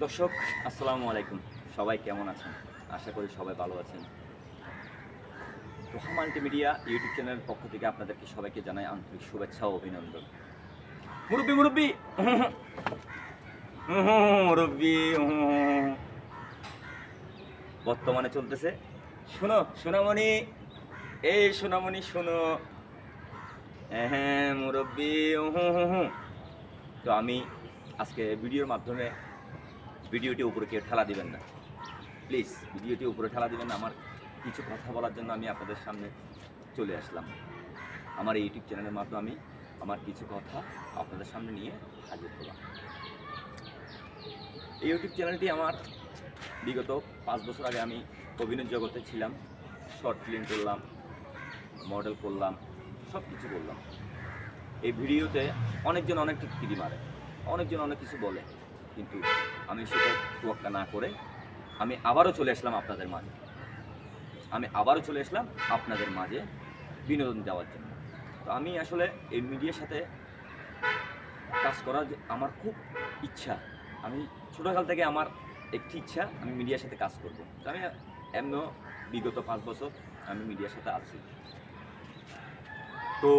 দর্শক আসসালামু আলাইকুম, সবাই কেমন আছেন? আশা করি সবাই ভালো আছেন। রোহা মাল্টিমিডিয়া ইউটিউব চ্যানেলের পক্ষ থেকে আপনাদেরকে সবাইকে জানাই আন্তরিক শুভেচ্ছা ও অভিনন্দন। মুরব্বি মুরব্বি মুরব্বি বর্তমানে চলতেছে শোনো সোনামণি, এই সোনামণি শোনো, হ্যাঁ মুরব্বি। তো আমি আজকে ভিডিওর মাধ্যমে ভিডিওটি উপরে কেউ ঠেলা দিবেন না, প্লিজ ভিডিওটি উপরে ঠেলা দিবেন না। আমার কিছু কথা বলার জন্য আমি আপনাদের সামনে চলে আসলাম। আমার এই ইউটিউব চ্যানেলের মাধ্যমে আমি আমার কিছু কথা আপনাদের সামনে নিয়ে হাজির হলাম। এই ইউটিউব চ্যানেলটি আমার বিগত 5 বছর আগে আমি অভিনয় জগতে ছিলাম, শর্ট ফিল্ম করলাম, মডেল করলাম, সব কিছু করলাম। এই ভিডিওতে অনেকজন অনেক টিকটিকি মারে, অনেকজন অনেক কিছু বলে, কিন্তু আমি সেটা তোয়াক্কা না করে আমি আবারও চলে আসলাম আপনাদের মাঝে। আপনাদের মাঝে বিনোদন দেওয়ার জন্য। তো আমি আসলে এই মিডিয়ার সাথে কাজ করার আমার খুব ইচ্ছা। আমি ছোটোকাল থেকে আমার একটি ইচ্ছা, আমি মিডিয়ার সাথে কাজ করব। তো আমি এমনও বিগত 5 বছর আমি মিডিয়ার সাথে আছি। তো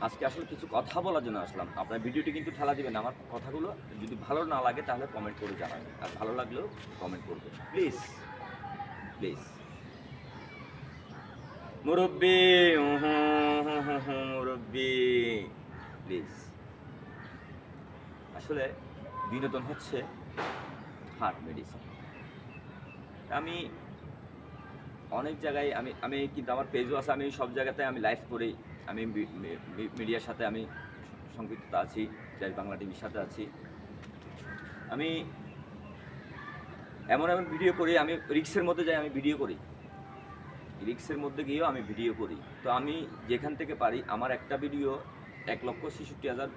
আজকে আসলে কিছু কথা বলার জন্য আসলাম। আপনার ভিডিওটি কিন্তু ঠেলা দিবেন, আমার কথাগুলো যদি ভালো না লাগে তাহলে কমেন্ট করে জানাবেন, আর ভালো লাগলেও কমেন্ট করবেন প্লিজ প্লিজ। মুরব্বি মুরব্বি প্লিজ। আসলে বিনোদন হচ্ছে হার্ট মেডিসিন। আমি অনেক জায়গায় আমি কিন্তু আমার পেজও আছে, আমি সব জায়গাতে আমি লাইভ করি। আমি মিডিয়ার সাথে আমি সংযুক্ত আছি, যাই বাংলা টিভির সাথে আছি। আমি এমন ভিডিও করি, আমি রিক্সের মধ্যে যাই, আমি ভিডিও করি, রিক্সের মধ্যে গিয়েও আমি ভিডিও করি। তো আমি যেখান থেকে পারি, আমার একটা ভিডিও 1,66,000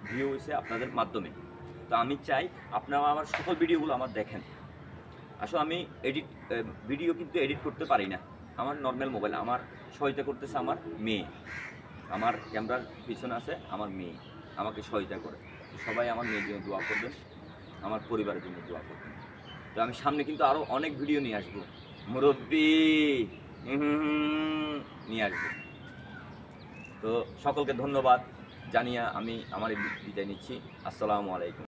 ভিউ হয়েছে আপনাদের মাধ্যমে। তো আমি চাই আপনারা আমার সকল ভিডিওগুলো আমার দেখেন। আসলে আমি ভিডিও কিন্তু এডিট করতে পারি না, আমার নর্মাল মোবাইল। আমার সহায়তা করতেছে আমার মেয়ে, আমার ক্যামেরার পিছনে আছে আমার মেয়ে, আমাকে সহায়তা করে। সবাই আমার মেয়ের জন্য দোয়া করবেন, আমার পরিবারের জন্য দোয়া করবেন। তো আমি সামনে কিন্তু আরও অনেক ভিডিও নিয়ে আসবো, মুরব্বি নিয়ে আসবো। তো সকলকে ধন্যবাদ জানিয়ে আমি আমার বিদায় নিচ্ছি। আসসালামু আলাইকুম।